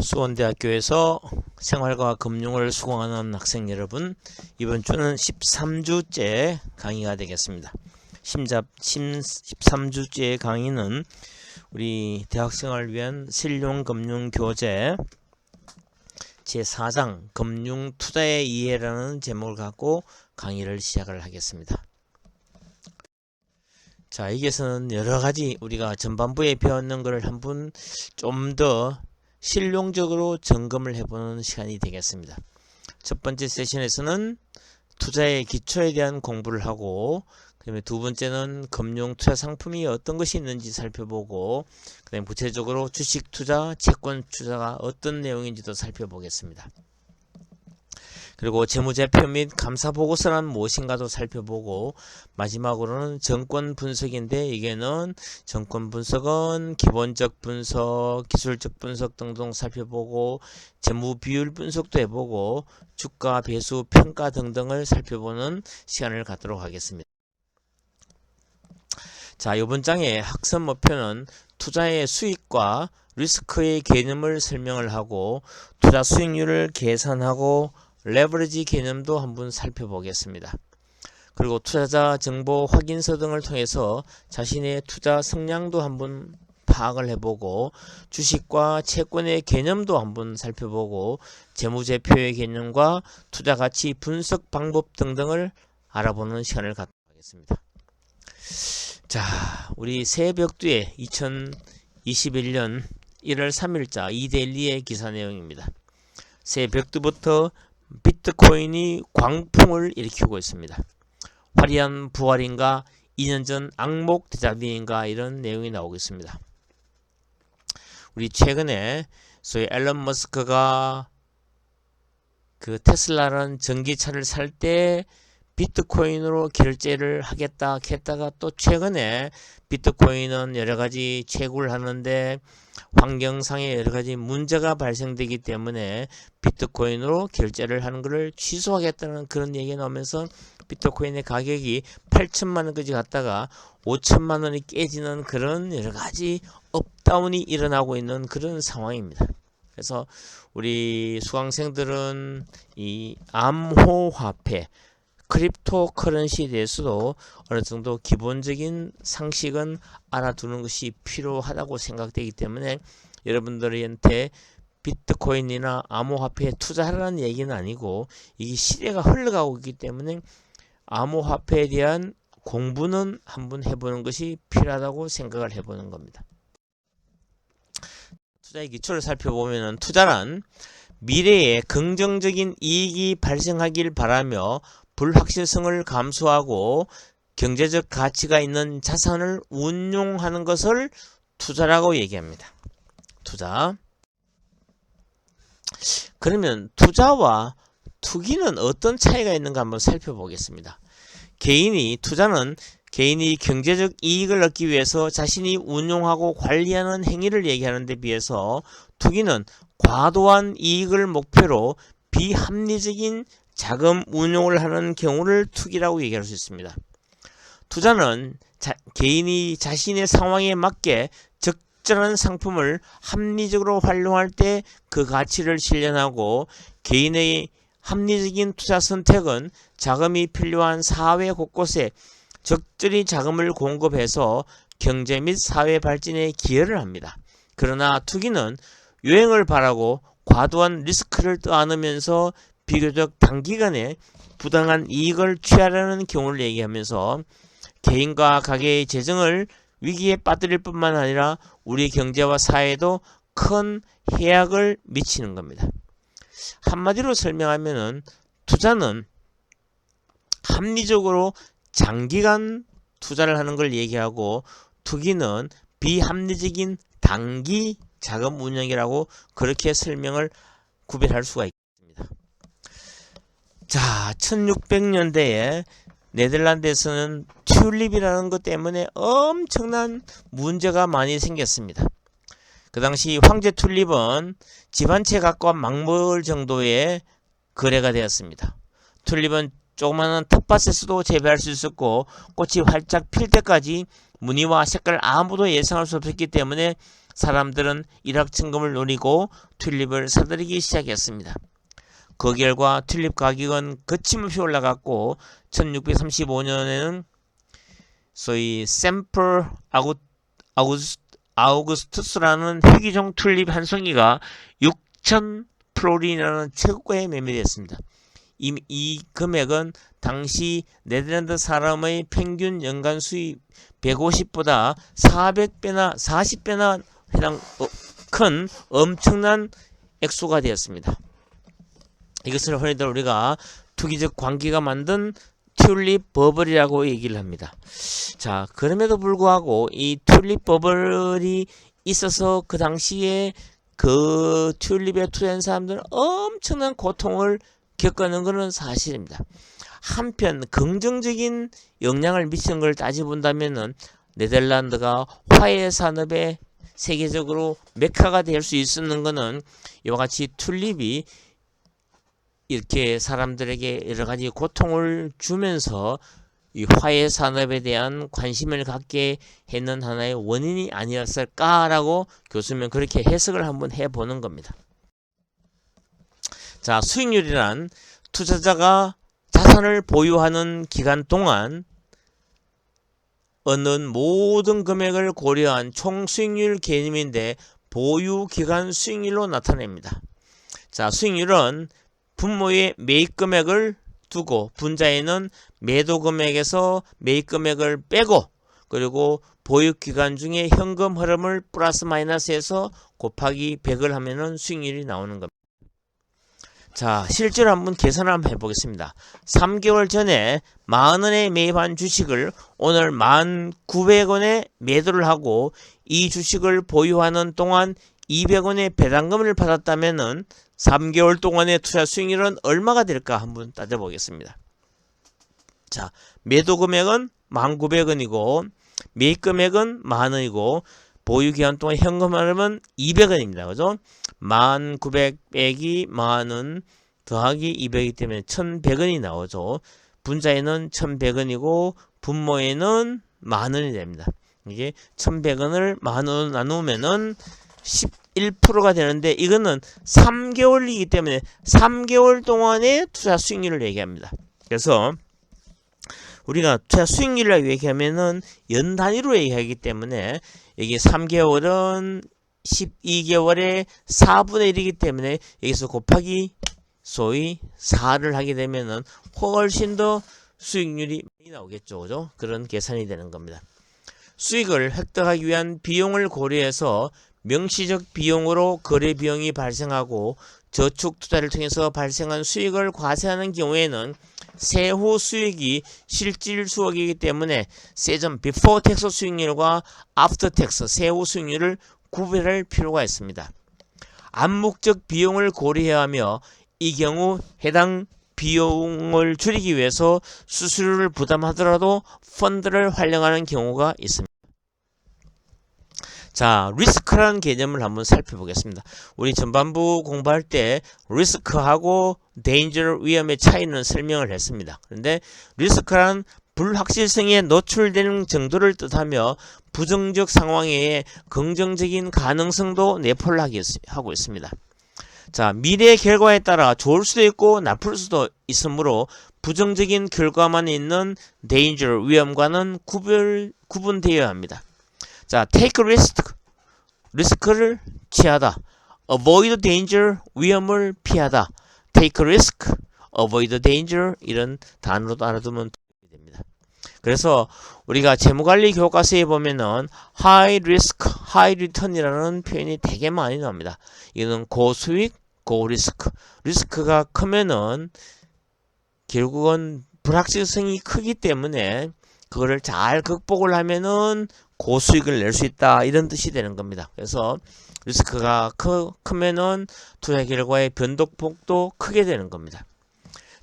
수원대학교에서 생활과 금융을 수강하는 학생 여러분, 이번 주는 13주째 강의가 되겠습니다. 13주째 강의는 우리 대학생을 위한 실용금융교재 제4장 금융투자의 이해라는 제목을 갖고 강의를 시작을 하겠습니다. 자, 여기에서는 여러가지 우리가 전반부에 배웠는 것을 한번 좀 더 실용적으로 점검을 해보는 시간이 되겠습니다. 첫 번째 세션에서는 투자의 기초에 대한 공부를 하고, 그 다음에 두 번째는 금융 투자 상품이 어떤 것이 있는지 살펴보고, 그 다음에 구체적으로 주식 투자, 채권 투자가 어떤 내용인지도 살펴보겠습니다. 그리고 재무제표 및 감사보고서란 무엇인가도 살펴보고, 마지막으로는 정권 분석인데, 이게는 정권 분석은 기본적 분석, 기술적 분석 등등 살펴보고, 재무비율 분석도 해보고, 주가 배수 평가 등등을 살펴보는 시간을 갖도록 하겠습니다. 자, 이번 장의 학습 목표는 투자의 수익과 리스크의 개념을 설명을 하고, 투자 수익률을 계산하고, 레버리지 개념도 한번 살펴보겠습니다. 그리고 투자자 정보 확인서 등을 통해서 자신의 투자 성향도 한번 파악을 해보고, 주식과 채권의 개념도 한번 살펴보고, 재무제표의 개념과 투자 가치 분석 방법 등등을 알아보는 시간을 갖도록 하겠습니다. 자, 우리 새벽두에 2021년 1월 3일자 이데일리의 기사 내용입니다. 새벽두부터 비트코인이 광풍을 일으키고 있습니다. 화려한 부활인가, 2년 전 악몽 대자뷰인가, 이런 내용이 나오고 있습니다. 우리 최근에 소위 앨런 머스크가 그 테슬라라는 전기차를 살 때 비트코인으로 결제를 하겠다 했다가, 또 최근에 비트코인은 여러가지 채굴을 하는데 환경상의 여러가지 문제가 발생되기 때문에 비트코인으로 결제를 하는 것을 취소하겠다는 그런 얘기가 나오면서 비트코인의 가격이 8천만원까지 갔다가 5천만원이 깨지는 그런 여러가지 업다운이 일어나고 있는 그런 상황입니다. 그래서 우리 수강생들은 이 암호화폐, 크립토 커런시에 대해서도 어느 정도 기본적인 상식은 알아두는 것이 필요하다고 생각되기 때문에, 여러분들한테 비트코인이나 암호화폐에 투자하라는 얘기는 아니고, 이게 시대가 흘러가고 있기 때문에 암호화폐에 대한 공부는 한번 해보는 것이 필요하다고 생각을 해보는 겁니다. 투자의 기초를 살펴보면, 투자란 미래에 긍정적인 이익이 발생하길 바라며 불확실성을 감수하고 경제적 가치가 있는 자산을 운용하는 것을 투자라고 얘기합니다. 투자. 그러면 투자와 투기는 어떤 차이가 있는가 한번 살펴보겠습니다. 투자는 개인이 경제적 이익을 얻기 위해서 자신이 운용하고 관리하는 행위를 얘기하는 데 비해서, 투기는 과도한 이익을 목표로 비합리적인 자금 운용을 하는 경우를 투기라고 얘기할 수 있습니다. 투자는 개인이 자신의 상황에 맞게 적절한 상품을 합리적으로 활용할 때 그 가치를 실현하고, 개인의 합리적인 투자 선택은 자금이 필요한 사회 곳곳에 적절히 자금을 공급해서 경제 및 사회 발전에 기여를 합니다. 그러나 투기는 유행을 바라고 과도한 리스크를 떠안으면서 비교적 단기간에 부당한 이익을 취하려는 경우를 얘기하면서, 개인과 가계의 재정을 위기에 빠뜨릴 뿐만 아니라 우리 경제와 사회에도 큰 해악을 미치는 겁니다. 한마디로 설명하면은, 투자는 합리적으로 장기간 투자를 하는 걸 얘기하고, 투기는 비합리적인 단기 자금 운영이라고 그렇게 설명을 구별할 수가 있습니다. 자, 1600년대에 네덜란드에서는 튤립이라는 것 때문에 엄청난 문제가 많이 생겼습니다. 그 당시 황제 튤립은 집 한 채 갖고 막물 정도의 거래가 되었습니다. 튤립은 조그마한 텃밭에서도 재배할 수 있었고, 꽃이 활짝 필 때까지 무늬와 색깔을 아무도 예상할 수 없었기 때문에 사람들은 일확천금을 노리고 튤립을 사들이기 시작했습니다. 그 결과 튤립 가격은 거침없이 올라갔고 1635년에는 소위 샘플 아우구스투스라는 희귀종 튤립 한 송이가 6,000 플로린이라는 최고가에 매매됐습니다. 이 금액은 당시 네덜란드 사람의 평균 연간 수입 150보다 400배나 40배나 큰 엄청난 액수가 되었습니다. 이것을 흔히들 우리가 투기적 관계가 만든 튤립 버블이라고 얘기를 합니다. 자, 그럼에도 불구하고 이 튤립 버블이 있어서 그 당시에 그 튤립에 투자한 사람들은 엄청난 고통을 겪는 것은 사실입니다. 한편 긍정적인 영향을 미치는 걸 따져본다면은 네덜란드가 화훼 산업의 세계적으로 메카가 될 수 있었는 것은 이와 같이 튤립이 이렇게 사람들에게 여러 가지 고통을 주면서 이 화훼 산업에 대한 관심을 갖게 했는 하나의 원인이 아니었을까라고 교수님은 그렇게 해석을 한번 해보는 겁니다. 자, 수익률이란 투자자가 자산을 보유하는 기간 동안 얻는 모든 금액을 고려한 총 수익률 개념인데 보유 기간 수익률로 나타냅니다. 자, 수익률은 분모의 매입 금액을 두고 분자에는 매도 금액에서 매입 금액을 빼고 그리고 보유 기간 중에 현금 흐름을 플러스 마이너스해서 곱하기 100을 하면은 수익률이 나오는 겁니다. 자, 실제로 한번 계산을 한번 해보겠습니다. 3개월 전에 10,000원에 매입한 주식을 오늘 1,900원에 매도를 하고 이 주식을 보유하는 동안 200원의 배당금을 받았다면은 3개월 동안의 투자 수익률은 얼마가 될까 한번 따져보겠습니다. 자, 매도 금액은 1,900원이고 매입 금액은 10,000원이고 보유 기간 동안 현금 흐름은 200원입니다. 그죠? 1,900 빼기 10,000원 더하기 200이기 때문에 1,100원이 나오죠. 분자에는 1,100원이고 분모에는 10,000원이 됩니다. 이게 1,100원을 10,000원 나누면은 11%가 되는데 이거는 3개월이기 때문에 3개월 동안의 투자 수익률을 얘기합니다. 그래서 우리가 투자 수익률이라고 얘기하면은 연 단위로 얘기하기 때문에 이게 3개월은 12개월에 4분의 1이기 때문에 여기서 곱하기 소위 4를 하게 되면은 훨씬 더 수익률이 많이 나오겠죠. 그죠? 그런 계산이 되는 겁니다. 수익을 획득하기 위한 비용을 고려해서 명시적 비용으로 거래 비용이 발생하고 저축 투자를 통해서 발생한 수익을 과세하는 경우에는 세후 수익이 실질 수익이기 때문에 세전 비포 텍스 수익률과 애프터 텍스 세후 수익률을 구별할 필요가 있습니다. 암묵적 비용을 고려해야 하며 이 경우 해당 비용을 줄이기 위해서 수수료를 부담하더라도 펀드를 활용하는 경우가 있습니다. 자, 리스크라는 개념을 한번 살펴보겠습니다. 우리 전반부 공부할 때 리스크하고 데인저 위험의 차이는 설명을 했습니다. 그런데 리스크란 불확실성에 노출되는 정도를 뜻하며 부정적 상황에 긍정적인 가능성도 내포를 하고 있습니다. 자, 미래의 결과에 따라 좋을 수도 있고 나쁠 수도 있으므로 부정적인 결과만 있는 danger 위험과는 구분되어야 합니다. 자, take risk 리스크를 취하다. avoid danger 위험을 피하다. take risk, avoid danger 이런 단어로 알아두면 됩니다. 그래서 우리가 재무관리 교과서에 보면은 high risk, high return이라는 표현이 되게 많이 나옵니다. 이거는 고수익, 고리스크. 리스크가 크면은 결국은 불확실성이 크기 때문에 그거를 잘 극복을 하면은 고수익을 낼 수 있다 이런 뜻이 되는 겁니다. 그래서 리스크가 크면은 투자 결과의 변동폭도 크게 되는 겁니다.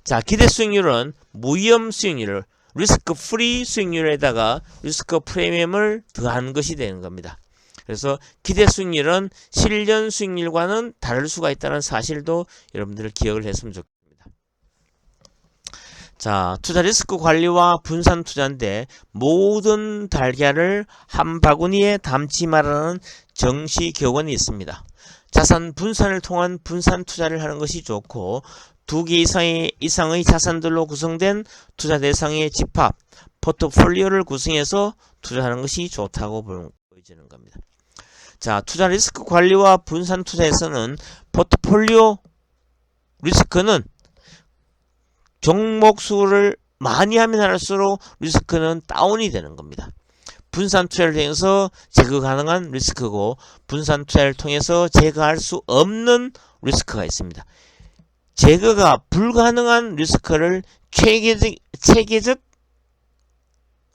자, 기대 수익률은 무위험 수익률을 리스크 프리 수익률에다가 리스크 프리미엄을 더한 것이 되는 겁니다. 그래서 기대 수익률은 실현 수익률과는 다를 수가 있다는 사실도 여러분들 기억을 했으면 좋겠습니다. 자, 투자 리스크 관리와 분산 투자인데 모든 달걀을 한 바구니에 담지 말라는 정시 격언이 있습니다. 자산 분산을 통한 분산 투자를 하는 것이 좋고, 2개 이상의 자산들로 구성된 투자 대상의 집합, 포트폴리오를 구성해서 투자하는 것이 좋다고 보여지는 겁니다. 자, 투자 리스크 관리와 분산 투자에서는 포트폴리오 리스크는 종목 수를 많이 하면 할수록 리스크는 다운이 되는 겁니다. 분산 투자를 통해서 제거 가능한 리스크고, 분산 투자를 통해서 제거할 수 없는 리스크가 있습니다. 제거가 불가능한 리스크를 체계적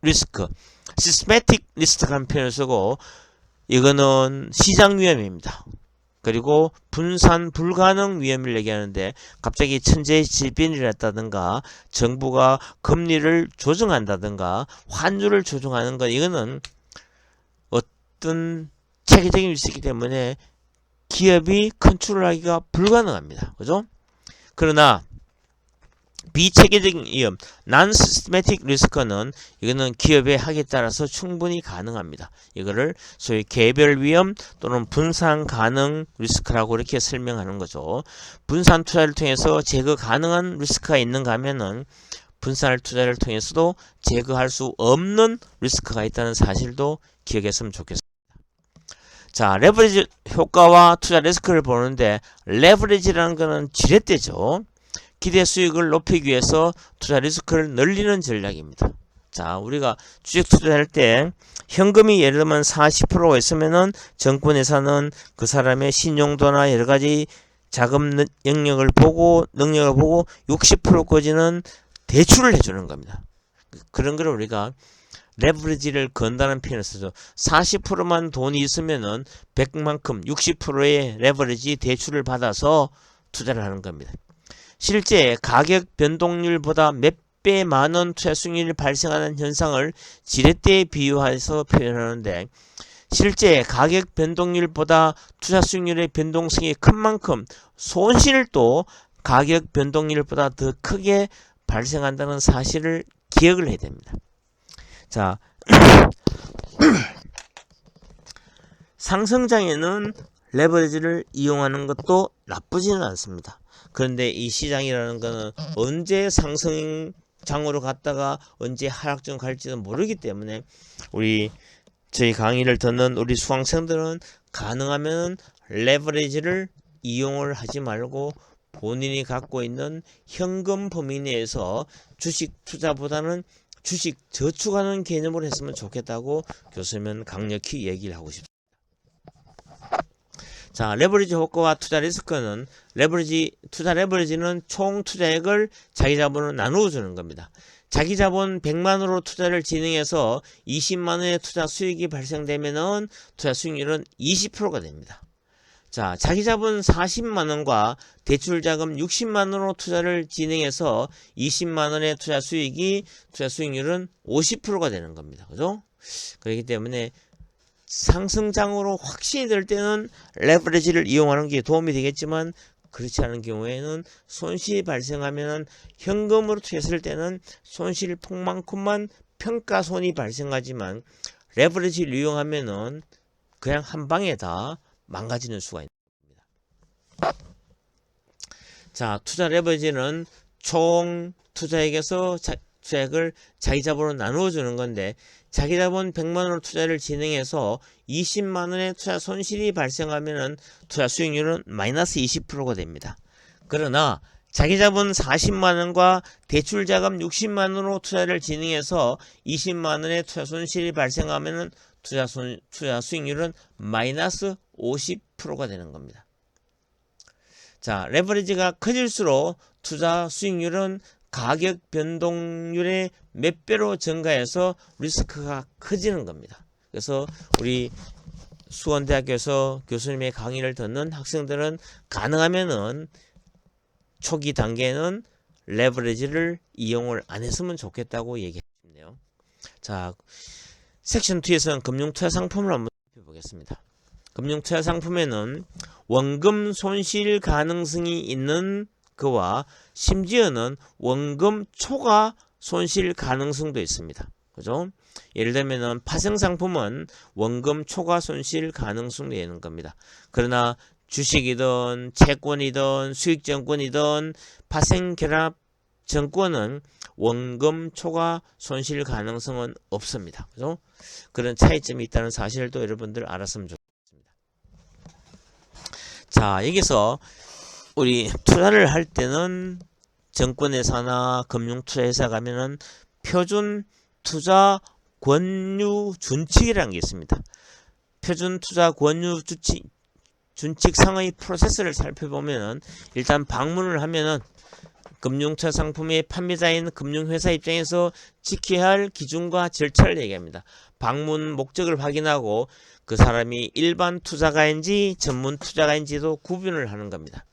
리스크, 시스테마틱 리스크라는 표현을 쓰고, 이거는 시장 위험입니다. 그리고 분산 불가능 위험을 얘기하는데, 갑자기 천재 질빈을 했다든가 정부가 금리를 조정한다든가 환율을 조정하는 것, 이거는 어떤 체계적인 리스크이기 때문에 기업이 컨트롤하기가 불가능합니다. 그죠? 그러나 비체계적인 위험, non-systematic 리스크는 이거는 기업의 학에 따라서 충분히 가능합니다. 이거를 소위 개별 위험 또는 분산 가능 리스크라고 이렇게 설명하는 거죠. 분산 투자를 통해서 제거 가능한 리스크가 있는가 하면은 분산 투자를 통해서도 제거할 수 없는 리스크가 있다는 사실도 기억했으면 좋겠습니다. 자, 레버리지 효과와 투자 리스크를 보는데, 레버리지라는 것은 지렛대죠. 기대 수익을 높이기 위해서 투자 리스크를 늘리는 전략입니다. 자, 우리가 주식 투자할 때 현금이 예를 들면 40%가 있으면은 정권회사는 그 사람의 신용도나 여러 가지 자금 능력을 보고 60%까지는 대출을 해주는 겁니다. 그런 걸 우리가 레버리지를 건다는 표현을 쓰죠. 40%만 돈이 있으면은 100만큼 60%의 레버리지 대출을 받아서 투자를 하는 겁니다. 실제 가격 변동률보다 몇 배 많은 투자 수익률이 발생하는 현상을 지렛대에 비유해서 표현하는데, 실제 가격 변동률보다 투자 수익률의 변동성이 큰 만큼 손실도 가격 변동률보다 더 크게 발생한다는 사실을 기억을 해야 됩니다. 자, 상승장에는 레버리지를 이용하는 것도 나쁘지는 않습니다. 그런데 이 시장이라는 것은 언제 상승장으로 갔다가 언제 하락장 갈지는 모르기 때문에 저희 강의를 듣는 우리 수강생들은 가능하면 레버리지를 이용을 하지 말고 본인이 갖고 있는 현금 범위 내에서 주식 투자보다는 주식 저축하는 개념으로 했으면 좋겠다고 교수님은 강력히 얘기를 하고 싶습니다. 자, 레버리지 효과와 투자 리스크는 투자 레버리지는 총 투자액을 자기 자본으로 나누어 주는 겁니다. 자기 자본 100만원으로 투자를 진행해서 20만원의 투자 수익이 발생되면은 투자 수익률은 20%가 됩니다. 자, 자기 자본 40만원과 대출 자금 60만원으로 투자를 진행해서 20만원의 투자 수익률은 50%가 되는 겁니다. 그죠? 그렇기 때문에 상승장으로 확신이 들 때는 레버리지를 이용하는 게 도움이 되겠지만, 그렇지 않은 경우에는 손실이 발생하면 현금으로 투자했을 때는 손실 폭만큼만 평가손이 발생하지만, 레버리지를 이용하면은 그냥 한 방에 다 망가지는 수가 있는 겁니다. 자, 투자 레버리지는 총 투자액에서 투자액을 자기 자본으로 나누어 주는 건데, 자기 자본 100만원으로 투자를 진행해서 20만원의 투자 손실이 발생하면 투자 수익률은 마이너스 20%가 됩니다. 그러나 자기 자본 40만원과 대출 자금 60만원으로 투자를 진행해서 20만원의 투자 손실이 발생하면 투자 수익률은 마이너스 50%가 되는 겁니다. 자, 레버리지가 커질수록 투자 수익률은 가격 변동률의 몇 배로 증가해서 리스크가 커지는 겁니다. 그래서 우리 수원대학교에서 교수님의 강의를 듣는 학생들은 가능하면은 초기 단계는 레버리지를 이용을 안 했으면 좋겠다고 얘기했네요. 자, 섹션 2에서는 금융투자 상품을 한번 살펴보겠습니다. 금융투자 상품에는 원금 손실 가능성이 있는 그와 심지어는 원금 초과 손실 가능성도 있습니다. 그죠? 예를 들면은 파생상품은 원금 초과 손실 가능성도 있는 겁니다. 그러나 주식이든 채권이든 수익증권이든 파생결합 증권은 원금 초과 손실 가능성은 없습니다. 그죠? 그런 차이점이 있다는 사실을 또 여러분들 알았으면 좋겠습니다. 자, 여기서 우리 투자를 할 때는 증권회사나 금융투자회사 가면은 표준 투자 권유 준칙이라는 게 있습니다. 표준 투자 권유 준칙상의 프로세스를 살펴보면은 일단 방문을 하면은 금융투자 상품의 판매자인 금융회사 입장에서 지켜야 할 기준과 절차를 얘기합니다. 방문 목적을 확인하고 그 사람이 일반 투자가인지 전문 투자가인지도 구분을 하는 겁니다.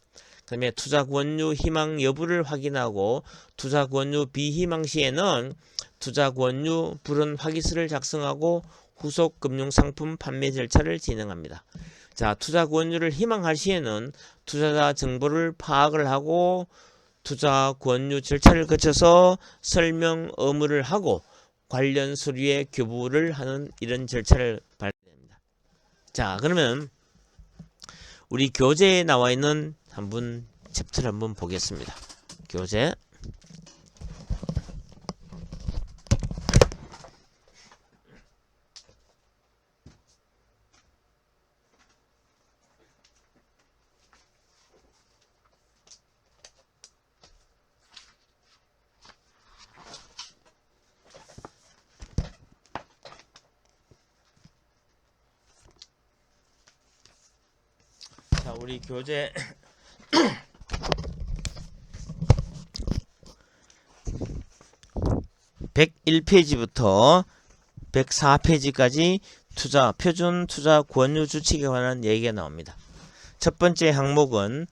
그 다음에 투자 권유 희망 여부를 확인하고 투자 권유 비희망 시에는 투자 권유 불은 확인서를 작성하고 후속 금융상품 판매 절차를 진행합니다. 자, 투자 권유를 희망할 시에는 투자자 정보를 파악을 하고 투자 권유 절차를 거쳐서 설명 의무를 하고 관련 서류에 교부를 하는 이런 절차를 밟습니다. 자, 그러면 우리 교재에 나와 있는 한번 챕터를 한번 보겠습니다. 교재 자, 우리 교재 101페이지부터 104페이지까지 표준 투자 권유 주칙에 관한 얘기가 나옵니다. 첫 번째 항목은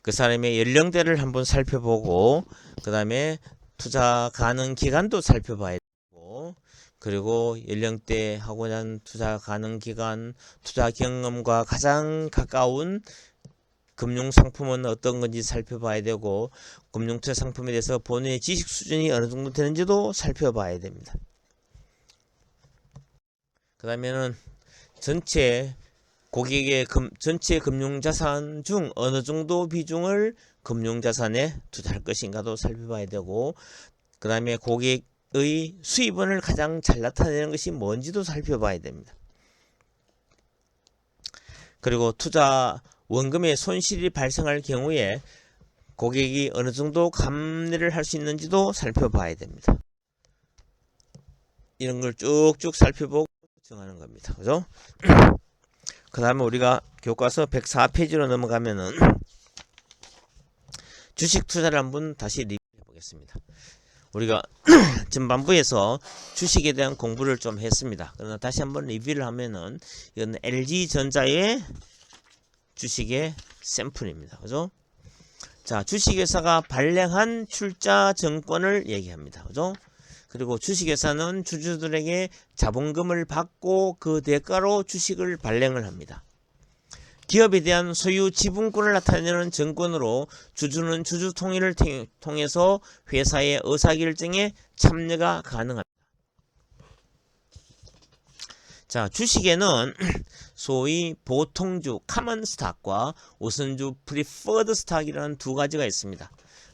그 사람의 연령대를 한번 살펴보고 그 다음에 투자 가능 기간도 살펴봐야 되고 그리고 연령대하고 난 투자 가능 기간, 투자 경험과 가장 가까운 금융상품은 어떤 건지 살펴봐야 되고 금융투자 상품에 대해서 본인의 지식 수준이 어느 정도 되는지도 살펴봐야 됩니다. 그 다음에는 전체 고객의 전체 금융자산 중 어느 정도 비중을 금융자산에 투자할 것인가도 살펴봐야 되고 그 다음에 고객의 수입원을 가장 잘 나타내는 것이 뭔지도 살펴봐야 됩니다. 그리고 투자 원금의 손실이 발생할 경우에 고객이 어느 정도 감내를 할 수 있는지도 살펴봐야 됩니다. 이런 걸 쭉쭉 살펴보고 정하는 겁니다. 그죠? 그 다음에 우리가 교과서 104페이지로 넘어가면은 주식 투자를 한번 다시 리뷰해 보겠습니다. 우리가 전반부에서 주식에 대한 공부를 좀 했습니다. 그러나 다시 한번 리뷰를 하면은 이건 LG전자의 주식의 샘플입니다. 그죠? 자, 주식회사가 발행한 출자 증권을 얘기합니다. 그죠? 그리고 주식회사는 주주들에게 자본금을 받고 그 대가로 주식을 발행을 합니다. 기업에 대한 소유 지분권을 나타내는 증권으로 주주는 주주 통일을 통해서 회사의 의사결정에 참여가 가능합니다. 자, 주식에는 소위 보통주 카먼 스탁과 우선주 프리퍼드 스탁이라는 두 가지가 있습니다.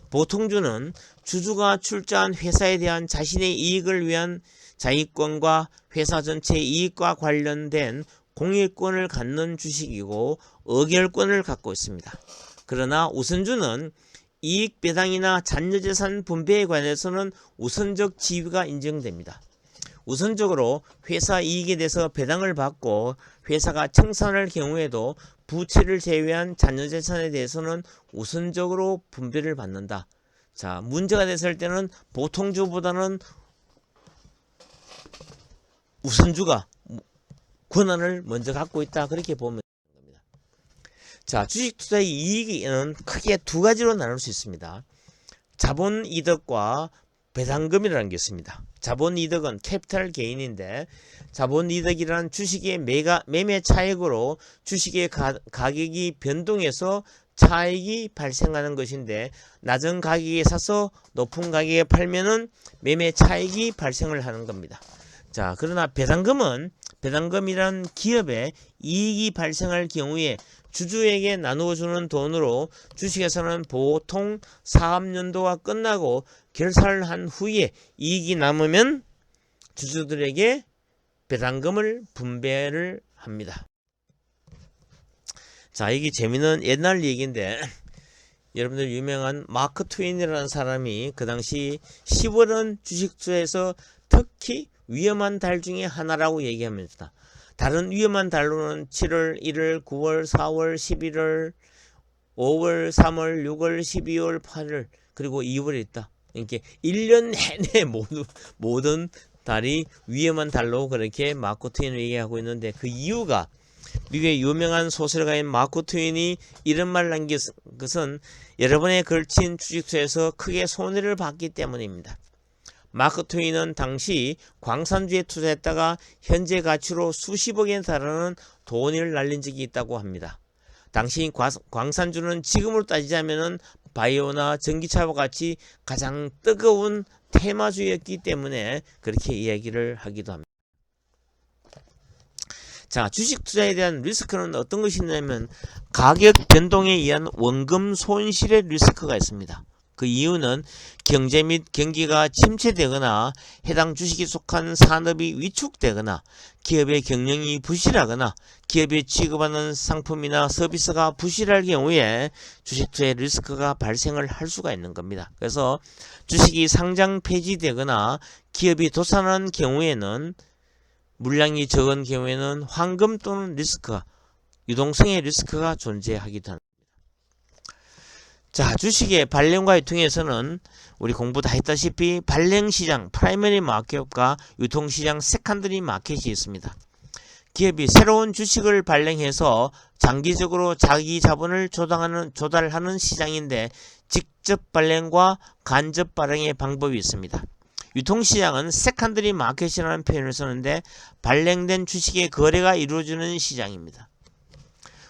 보통주는 주주가 출자한 회사에 대한 자신의 이익을 위한 자기권과 회사 전체 이익과 관련된 공유권을 갖는 주식이고 의결권을 갖고 있습니다. 그러나 우선주는 이익 배당이나 잔여재산 분배에 관해서는 우선적 지위가 인정됩니다. 우선적으로 회사 이익에 대해서 배당을 받고 회사가 청산할 경우에도 부채를 제외한 잔여재산에 대해서는 우선적으로 분배를 받는다. 자, 문제가 됐을 때는 보통주보다는 우선주가 권한을 먼저 갖고 있다. 그렇게 보면 됩니다. 자, 주식 투자의 이익은 크게 두 가지로 나눌 수 있습니다. 자본 이득과 배당금이라는 게 있습니다. 자본이득은 캐피탈 게인인데 자본이득이란 주식의 매매 차익으로 주식의 가격이 변동해서 차익이 발생하는 것인데 낮은 가격에 사서 높은 가격에 팔면은 매매 차익이 발생을 하는 겁니다. 자, 그러나 배당금이란 기업에 이익이 발생할 경우에 주주에게 나누어주는 돈으로 주식에서는 보통 사업연도가 끝나고 결산을 한 후에 이익이 남으면 주주들에게 배당금을 분배를 합니다. 자, 이게 재미있는 옛날 얘기인데 여러분들 유명한 마크 트웨인이라는 사람이 그 당시 10월은 주식투자에서 특히 위험한 달 중에 하나라고 얘기합니다. 다른 위험한 달로는 7월, 1월, 9월, 4월, 11월, 5월, 3월, 6월, 12월, 8월 그리고 2월에 있다. 이렇게 1년 내내 모든 달이 위험한 달로 그렇게 마크 트웨인을 얘기하고 있는데 그 이유가 미국의 유명한 소설가인 마크 트웨인이 이런 말을 남긴 것은 여러 번에 걸친 주식투자에서 크게 손해를 봤기 때문입니다. 마크 트웨인은 당시 광산주에 투자했다가 현재 가치로 수십억에 달하는 돈을 날린 적이 있다고 합니다. 당시 광산주는 지금으로 따지자면 바이오나 전기차와 같이 가장 뜨거운 테마주였기 때문에 그렇게 이야기를 하기도 합니다. 자, 주식 투자에 대한 리스크는 어떤 것이 있냐면 가격 변동에 의한 원금 손실의 리스크가 있습니다. 그 이유는 경제 및 경기가 침체되거나 해당 주식이 속한 산업이 위축되거나 기업의 경영이 부실하거나 기업이 취급하는 상품이나 서비스가 부실할 경우에 주식 투자의 리스크가 발생을 할 수가 있는 겁니다. 그래서 주식이 상장 폐지되거나 기업이 도산하는 경우에는 물량이 적은 경우에는 황금 또는 리스크가 유동성의 리스크가 존재하기도 합니다. 자, 주식의 발행과 유통에서는 우리 공부 다 했다시피 발행시장, 프라이머리 마켓과 유통시장, 세컨더리 마켓이 있습니다. 기업이 새로운 주식을 발행해서 장기적으로 자기 자본을 조달하는 시장인데 직접 발행과 간접 발행의 방법이 있습니다. 유통시장은 세컨더리 마켓이라는 표현을 쓰는데 발행된 주식의 거래가 이루어지는 시장입니다.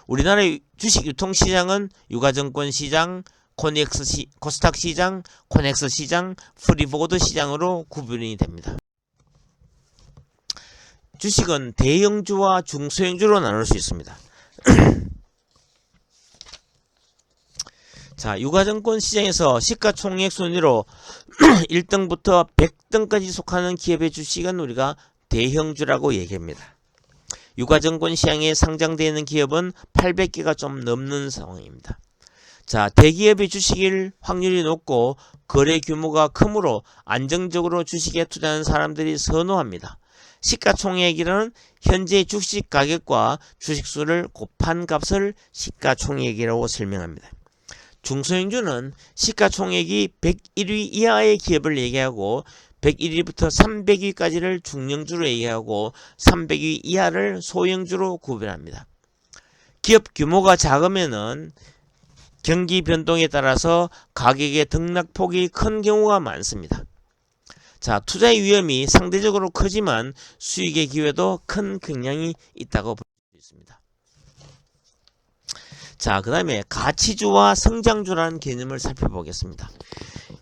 우리나라의 주식 유통시장은 유가증권시장, 코스닥 시장, 코넥스 시장, 프리보드 시장으로 구분이 됩니다. 주식은 대형주와 중소형주로 나눌 수 있습니다. 자, 유가증권 시장에서 시가총액 순위로 1등부터 100등까지 속하는 기업의 주식은 우리가 대형주라고 얘기합니다. 유가증권 시장에 상장되어 있는 기업은 800개가 좀 넘는 상황입니다. 자, 대기업의 주식일 확률이 높고 거래 규모가 크므로 안정적으로 주식에 투자하는 사람들이 선호합니다. 시가총액이라는 현재 주식 가격과 주식수를 곱한 값을 시가총액이라고 설명합니다. 중소형주는 시가총액이 101위 이하의 기업을 얘기하고 101위부터 300위까지를 중형주로 얘기하고 300위 이하를 소형주로 구별합니다. 기업 규모가 작으면은 경기 변동에 따라서 가격의 등락폭이 큰 경우가 많습니다. 자, 투자의 위험이 상대적으로 크지만 수익의 기회도 큰 경향이 있다고 볼 수 있습니다. 자, 그 다음에 가치주와 성장주라는 개념을 살펴보겠습니다.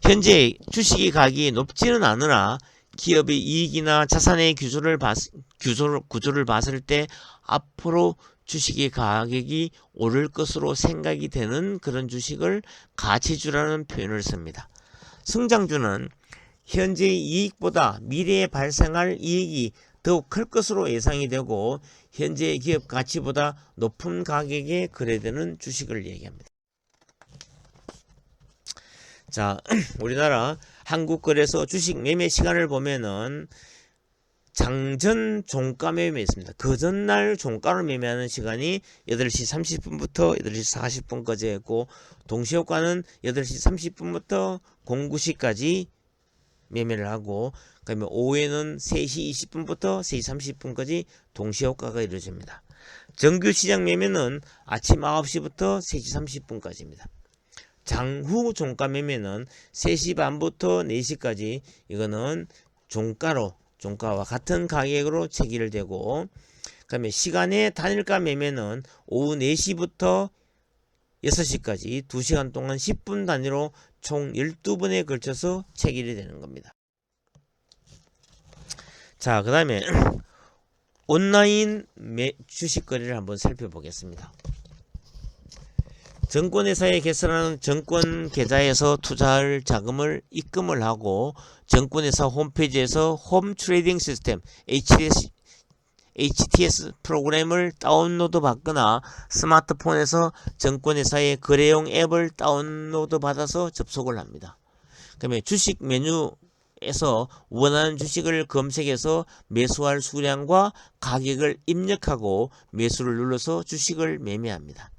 현재 주식의 가격이 높지는 않으나 기업의 이익이나 자산의 구조를 봤을 때 앞으로 주식의 가격이 오를 것으로 생각이 되는 그런 주식을 가치주라는 표현을 씁니다. 성장주는 현재의 이익보다 미래에 발생할 이익이 더욱 클 것으로 예상이 되고 현재의 기업 가치보다 높은 가격에 거래되는 주식을 얘기합니다. 자, 우리나라 한국거래소 주식 매매 시간을 보면은 장전 종가 매매 있습니다. 그 전날 종가를 매매하는 시간이 8시 30분부터 8시 40분까지 했고 동시효과는 8시 30분부터 09시까지 매매를 하고 그다음에 오후에는 3시 20분부터 3시 30분까지 동시효과가 이루어집니다. 정규시장 매매는 아침 9시부터 3시 30분까지입니다. 장후 종가 매매는 3시 반부터 4시까지 이거는 종가와 같은 가격으로 체결되고, 그다음에 시간의 단일가 매매는 오후 4시부터 6시까지 2시간 동안 10분 단위로 총 12번에 걸쳐서 체결이 되는 겁니다. 자, 그 다음에 온라인 주식 거래를 한번 살펴보겠습니다. 증권회사에 개설하는 증권 계좌에서 투자할 자금을 입금을 하고 증권회사 홈페이지에서 홈 트레이딩 시스템 HTS 프로그램을 다운로드 받거나 스마트폰에서 증권회사의 거래용 앱을 다운로드 받아서 접속을 합니다. 그다음에 주식 메뉴에서 원하는 주식을 검색해서 매수할 수량과 가격을 입력하고 매수를 눌러서 주식을 매매합니다.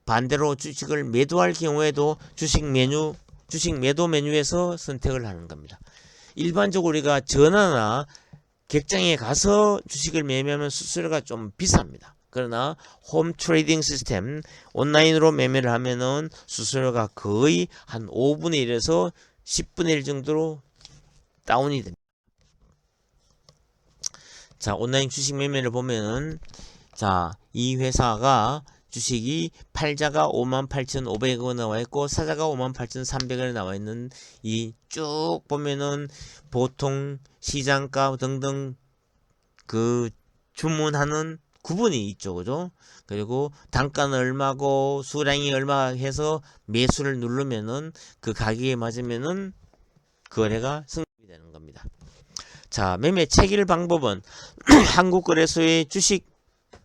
반대로 주식을 매도할 경우에도 주식 매도 메뉴에서 선택을 하는 겁니다. 일반적으로 우리가 전화나 객장에 가서 주식을 매매하면 수수료가 좀 비쌉니다. 그러나 홈 트레이딩 시스템 온라인으로 매매를 하면은 수수료가 거의 한 5분의 1에서 10분의 1 정도로 다운이 됩니다. 자, 온라인 주식 매매를 보면은, 자, 이 회사가 주식이 팔자가 58,500원 나와 있고 사자가 58,300원에 나와 있는 이 쭉 보면은 보통 시장가 등등 그 주문하는 구분이 있죠. 그죠? 그리고 단가는 얼마고 수량이 얼마 해서 매수를 누르면은 그 가격에 맞으면은 거래가 성립이 되는 겁니다. 자, 매매 체결 방법은 한국거래소의 주식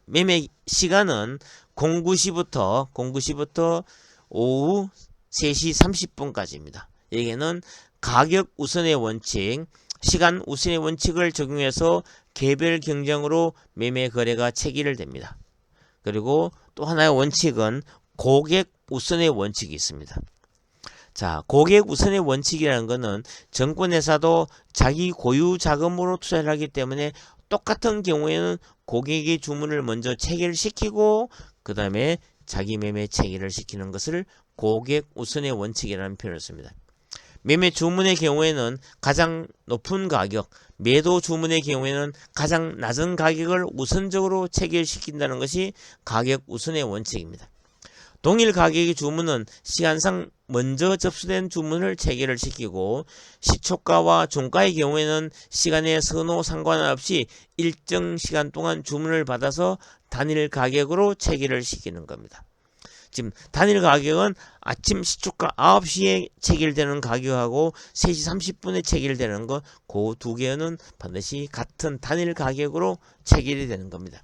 매매 시간은 09시부터 오후 3시 30분까지입니다. 여기에는 가격 우선의 원칙, 시간 우선의 원칙을 적용해서 개별 경쟁으로 매매 거래가 체결됩니다. 그리고 또 하나의 원칙은 고객 우선의 원칙이 있습니다. 자, 고객 우선의 원칙이라는 것은 증권회사도 자기 고유 자금으로 투자를 하기 때문에 똑같은 경우에는 고객의 주문을 먼저 체결시키고 그 다음에 자기 매매 체결을 시키는 것을 고객 우선의 원칙이라는 표현을 씁니다. 매매 주문의 경우에는 가장 높은 가격, 매도 주문의 경우에는 가장 낮은 가격을 우선적으로 체결시킨다는 것이 가격 우선의 원칙입니다. 동일 가격의 주문은 시간상 먼저 접수된 주문을 체결을 시키고 시초가와 종가의 경우에는 시간의 선호 상관없이 일정 시간 동안 주문을 받아서 단일 가격으로 체결을 시키는 겁니다. 지금 단일 가격은 아침 시초가 9시에 체결되는 가격하고 3시 30분에 체결되는 것, 그 두 개는 반드시 같은 단일 가격으로 체결이 되는 겁니다.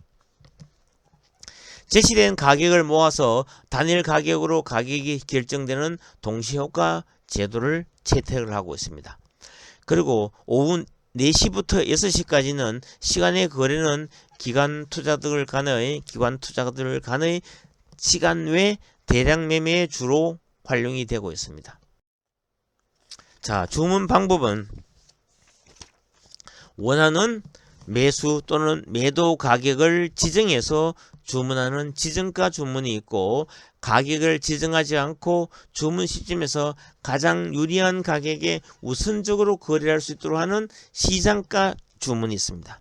제시된 가격을 모아서 단일 가격으로 가격이 결정되는 동시효과 제도를 채택을 하고 있습니다. 그리고 오후 4시부터 6시까지는 시간의 거래는 기관 투자들 간의 시간 외 대량 매매에 주로 활용이 되고 있습니다. 자, 주문 방법은 원하는 매수 또는 매도 가격을 지정해서 주문하는 지정가 주문이 있고 가격을 지정하지 않고 주문 시점에서 가장 유리한 가격에 우선적으로 거래할 수 있도록 하는 시장가 주문이 있습니다.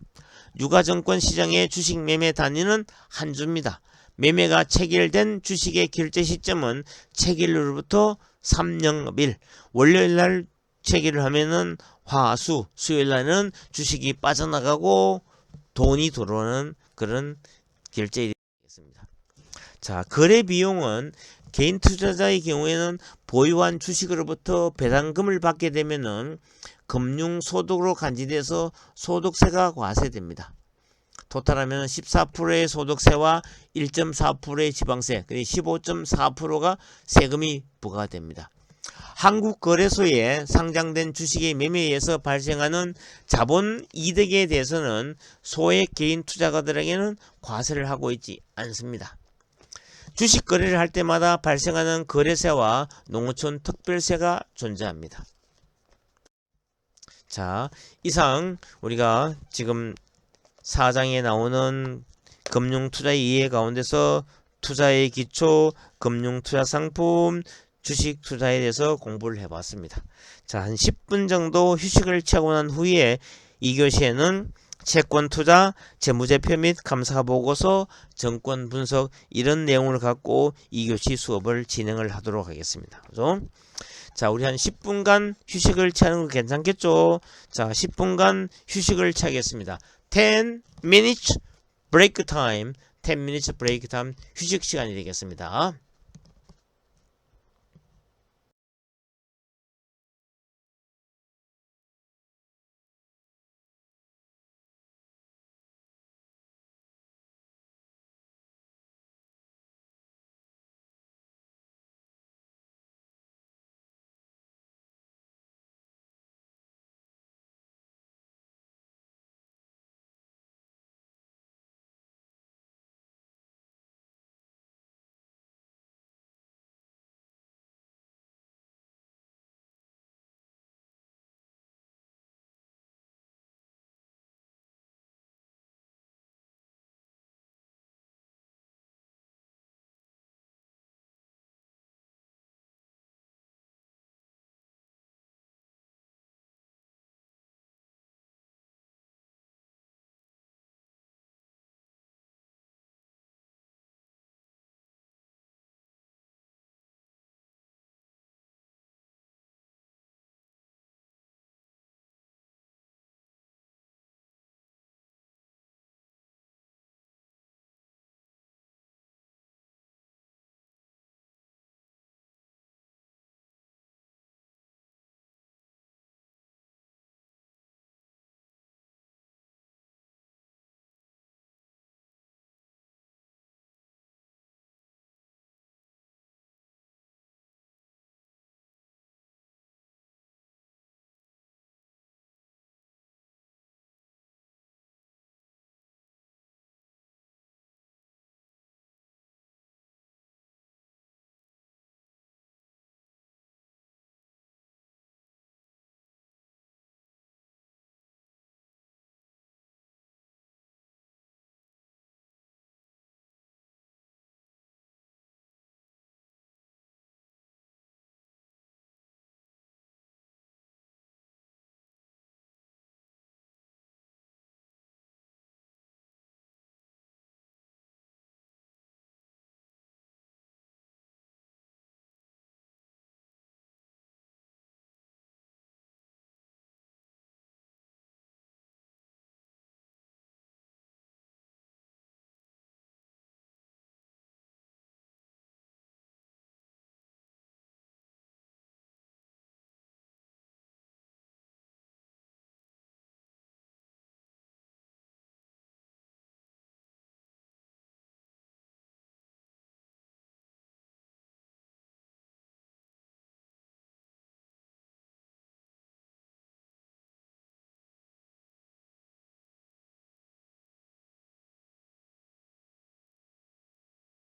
유가증권 시장의 주식 매매 단위는 한 주입니다. 매매가 체결된 주식의 결제 시점은 체결일로부터 3영업일, 월요일날 체결을 하면은 화수, 수요일날은 주식이 빠져나가고 돈이 들어오는 그런 결제일이 되겠습니다. 자, 거래 비용은 개인 투자자의 경우에는 보유한 주식으로부터 배당금을 받게 되면은 금융소득으로 간주돼서 소득세가 과세됩니다. 토탈하면 14%의 소득세와 1.4%의 지방세, 15.4%가 세금이 부과됩니다. 한국거래소에 상장된 주식의 매매에 의해서 발생하는 자본 이득에 대해서는 소액 개인 투자가들에게는 과세를 하고 있지 않습니다. 주식 거래를 할 때마다 발생하는 거래세와 농어촌 특별세가 존재합니다. 자, 이상 우리가 지금 4장에 나오는 금융투자의 이해 가운데서 투자의 기초, 금융투자상품, 주식 투자에 대해서 공부를 해봤습니다. 자, 한 10분 정도 휴식을 취하고 난 후에 2교시에는 채권 투자, 재무제표 및 감사 보고서, 정권 분석 이런 내용을 갖고 2교시 수업을 진행을 하도록 하겠습니다. 그죠? 자, 우리 한 10분간 휴식을 취하는 거 괜찮겠죠? 자, 10분간 휴식을 취하겠습니다. 10 minutes break time. 10 minutes break time. 휴식 시간이 되겠습니다.